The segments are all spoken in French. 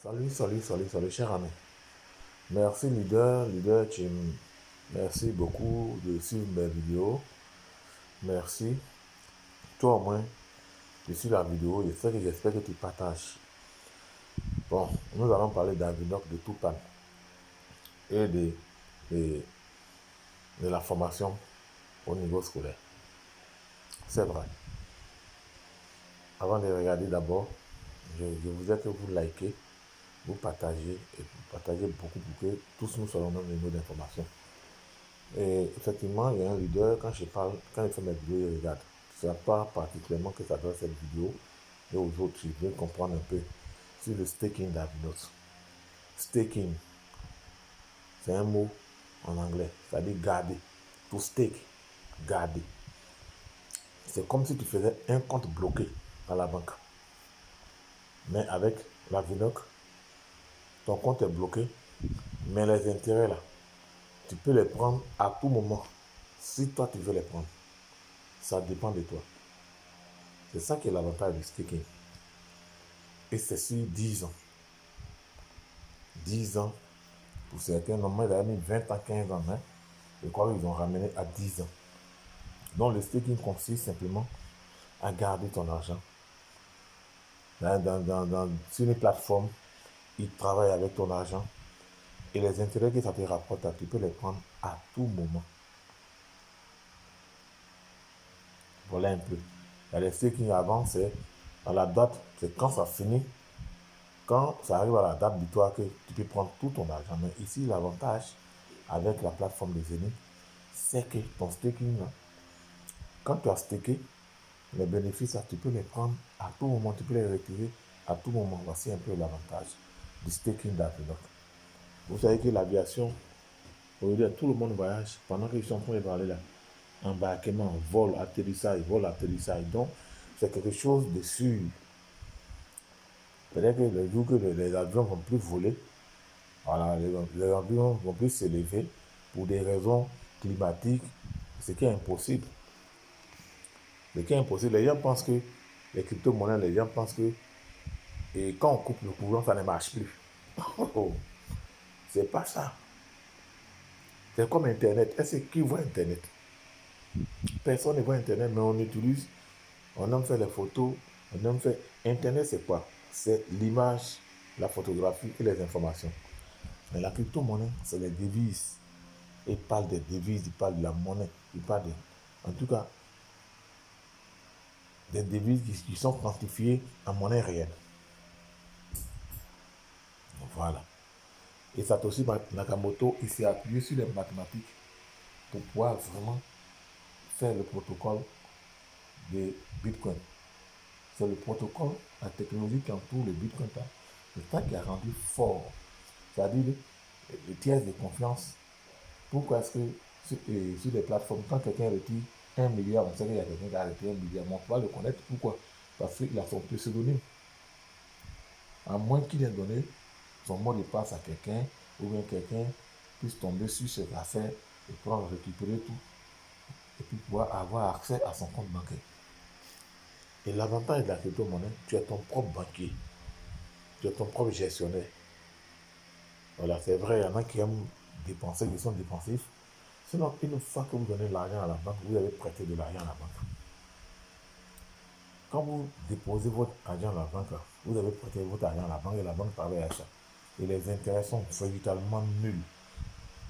Salut, cher ami. Merci, merci beaucoup de suivre mes vidéos. Merci. Toi, au moins, tu suis la vidéo. J'espère que tu partages. Bon, nous allons parler d'Avinoc, de Tupan et de, de la formation au niveau scolaire. C'est vrai. Avant de regarder d'abord, je voudrais que vous likez, vous partagez et vous partagez beaucoup pour que tous nous soyons au même niveau d'information. Et effectivement, il y a un leader, quand il fait mes vidéos, il regarde. Ce n'est pas particulièrement que ça doit cette vidéo et aux autres, je veux comprendre un peu sur le staking d'Avinox. Staking, c'est un mot en anglais, ça veut dire garder. To stake, garder. C'est comme si tu faisais un compte bloqué à la banque. Mais avec l'Avinox, ton compte est bloqué, mais les intérêts là, tu peux les prendre à tout moment. Si toi tu veux les prendre, ça dépend de toi. C'est ça qui est l'avantage du staking. Et c'est sur 10 ans. 10 ans, pour certains, normalement, ils avaient mis 20 ans, 15 ans, hein. Je crois qu'ils ont ramené à 10 ans. Donc, le staking consiste simplement à garder ton argent. Sur une plateforme, ils travaillent avec ton argent. Et les intérêts que ça te rapporte, tu peux les prendre à tout moment. Voilà un peu. Les staking avant, c'est à la date, c'est quand ça finit. Quand ça arrive à la date butoir que tu peux prendre tout ton argent. Mais ici, l'avantage avec la plateforme de Zenith, c'est que ton staking, là, quand tu as staké, les bénéfices, là, tu peux les prendre à tout moment, tu peux les retirer à tout moment. Voici un peu l'avantage du staking d'Avinoc. Vous savez que l'aviation, aujourd'hui, tout le monde voyage pendant qu'ils sont en train de parler là. Embarquement, vol, atterrissage. Donc, c'est quelque chose de sûr. Peut-être que le jour que les avions ne vont plus voler, voilà, les avions vont plus s'élever pour des raisons climatiques, ce qui est impossible. Ce qui est impossible, les gens pensent que les crypto-monnaies, les gens pensent que et quand on coupe le courant, ça ne marche plus. Oh, c'est pas ça. C'est comme Internet. Est-ce qui voit Internet? Personne ne voit Internet, mais on utilise, on aime faire les photos, on aime faire. Internet, c'est quoi? C'est l'image, la photographie et les informations. Mais la crypto-monnaie, c'est les devises. Il parle des devises, il parle de la monnaie, il parle de. En tout cas, des devises qui sont quantifiées en monnaie réelle. Voilà. Et Satoshi Nakamoto, il s'est appuyé sur les mathématiques pour pouvoir vraiment faire le protocole de Bitcoin. C'est le protocole, la technologie qui entoure le Bitcoin. C'est ça qui a rendu fort. C'est-à-dire le tiers de confiance. Pourquoi est-ce que sur les plateformes, quand quelqu'un retire 1 milliard, on sait qu'il y a quelqu'un qui a retiré 1 milliard, mais on peut le connaître. Pourquoi? Parce qu'il a son pseudonyme. À moins qu'il ait donné son mot de passe à quelqu'un, ou bien quelqu'un puisse tomber sur cette affaire et pouvoir récupérer tout, et puis pouvoir avoir accès à son compte bancaire. Et l'avantage de la crypto-monnaie, tu es ton propre banquier, tu es ton propre gestionnaire. Voilà, c'est vrai, il y en a qui aiment dépenser, qui sont dépensifs. Sinon, une fois que vous donnez l'argent à la banque, vous avez prêté de l'argent à la banque. Quand vous déposez votre argent à la banque, vous avez prêté votre argent à la banque et la banque travaille à ça. Et les intérêts sont véritablement nuls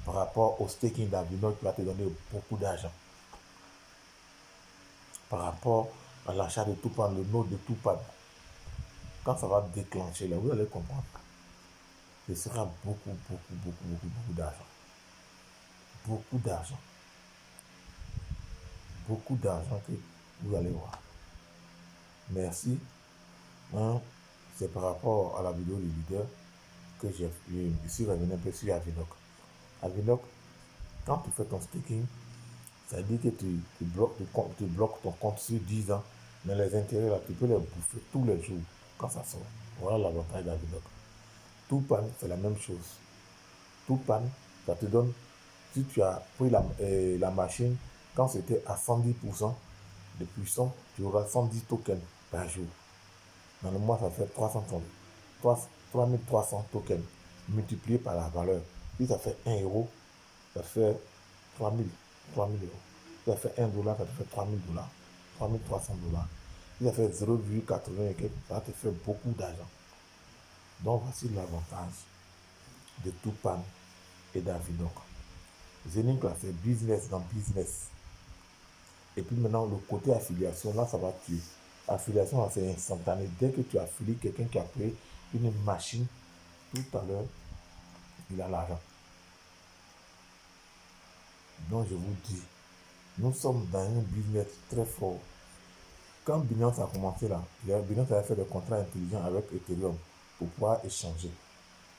par rapport au staking d'Avinoc qui va te donner beaucoup d'argent. Par rapport à l'achat de Tupan, le node de Tupan. Quand ça va déclencher là, vous allez comprendre. Ce sera beaucoup d'argent. Beaucoup d'argent. Beaucoup d'argent que vous allez voir. Merci. C'est par rapport à la vidéo du leader que je suis revenu un peu sur Avinoc. Avinoc, quand tu fais ton staking, ça veut dire que tu bloques ton compte sur 10 ans, mais les intérêts, là, tu peux les bouffer tous les jours quand ça sort. Voilà l'avantage d'Avinoc. Tout pan, c'est la même chose. Tout pan, ça te donne, si tu as pris la machine, quand c'était à 110% de puissance, tu auras 110 tokens par jour. Dans le mois, ça fait 330. 3300 tokens multiplié par la valeur. Si ça fait 1 euro, ça fait 3000 euros. Si ça fait 1 dollar, ça te fait 3000 dollars. 3300 dollars. Si ça fait 0,80 et quelques, ça te fait beaucoup d'argent. Donc voici l'avantage de Tupan et d'Avinok. Zenink là, c'est business dans business. Et puis maintenant, le côté affiliation, là, ça va tuer. Affiliation, là, c'est instantané. Dès que tu affilies quelqu'un qui a créé une machine, tout à l'heure, il a l'argent. Donc, je vous dis, nous sommes dans un business très fort. Quand Binance a commencé là, Binance avait fait des contrats intelligents avec Ethereum pour pouvoir échanger.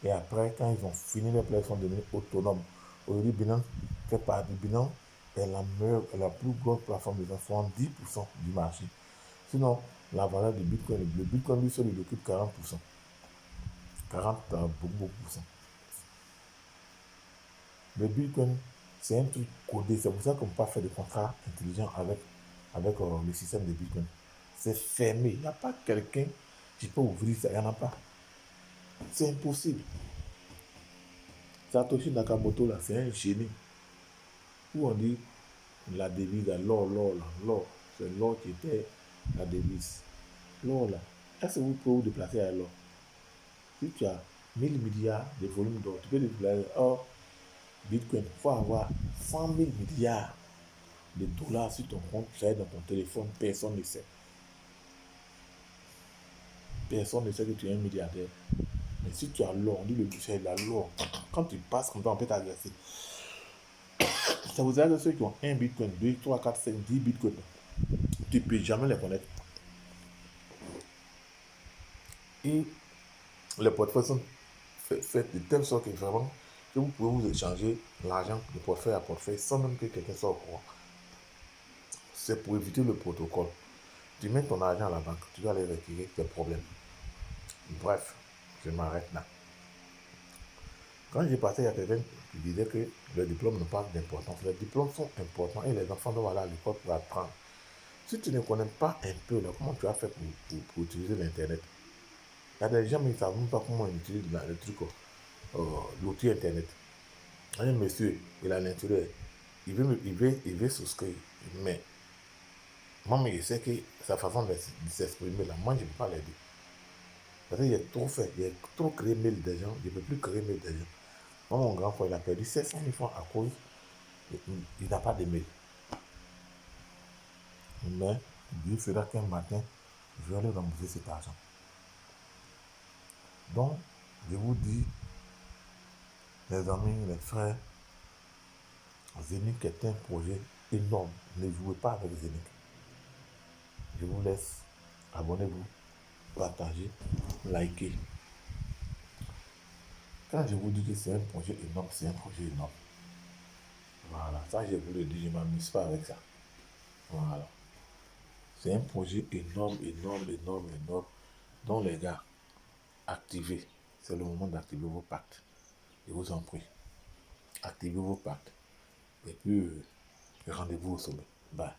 Et après, quand ils ont fini, les players sont devenus autonomes. Aujourd'hui, Binance fait partie. Binance est la meilleure, la plus grosse plateforme de 70% du marché. Sinon, la valeur du Bitcoin, le Bitcoin lui seul, il occupe 40%. 40, beaucoup. Le Bitcoin, c'est un truc codé. C'est pour ça qu'on ne peut pas faire de contrat intelligent avec le système de Bitcoin. C'est fermé. Il n'y a pas quelqu'un qui peut ouvrir ça. Il n'y en a pas. C'est impossible. Satoshi Nakamoto, là, c'est un génie. Où on dit la devise, l'or. C'est l'or qui était la devise. L'or, là. Est-ce que vous pouvez vous déplacer à l'or? Si tu as 1000 milliards de volume d'or, tu peux déplacer. Or, Bitcoin, il faut avoir 100 000 milliards de dollars sur ton compte, tu as dans ton téléphone, personne ne sait. Personne ne sait que tu es un milliardaire. Mais si tu as l'or, on dit le budget de l'or. Quand tu passes comme ça, on peut t'agresser. Ça vous aide ceux qui ont 1 bitcoin, 2, 3, 4, 5, 10 bitcoins. Tu ne peux jamais les connaître. Et les portefeuilles sont faits de telle sorte que vraiment, que vous pouvez vous échanger l'argent de portefeuille à portefeuille sans même que quelqu'un soit au courant. C'est pour éviter le protocole. Tu mets ton argent à la banque, tu vas aller retirer tes problèmes. Bref, je m'arrête là. Quand j'ai passé, il y a quelqu'un qui disait que les diplômes n'ont pas d'importance. Les diplômes sont importants et les enfants doivent aller à l'école pour apprendre. Si tu ne connais pas un peu là, comment tu as fait pour utiliser l'Internet? Il y a des gens qui ne savent même pas comment on utilise le truc, l'outil Internet. Un monsieur, il a l'intérêt, il veut souscrire, mais moi, je sais que sa façon de s'exprimer là, moi, je ne peux pas l'aider. Parce qu'il est trop fait, il a trop créé mail des gens, je ne peux plus créer mail des gens. Moi, mon grand frère, il a perdu 700 000 francs à cause, il n'a pas de mail. Mais Dieu fera qu'un matin, je vais aller rembourser cet argent. Donc, je vous dis, les amis, les frères, Zenith est un projet énorme. Ne jouez pas avec Zenith. Je vous laisse. Abonnez-vous, partagez, likez. Quand je vous dis que c'est un projet énorme, c'est un projet énorme. Voilà, ça je vous le dis, je ne m'amuse pas avec ça. Voilà. C'est un projet énorme. Donc les gars, activez. C'est le moment d'activer vos pactes. Je vous en prie. Activez vos pactes. Et puis, rendez-vous au sommet. Bye.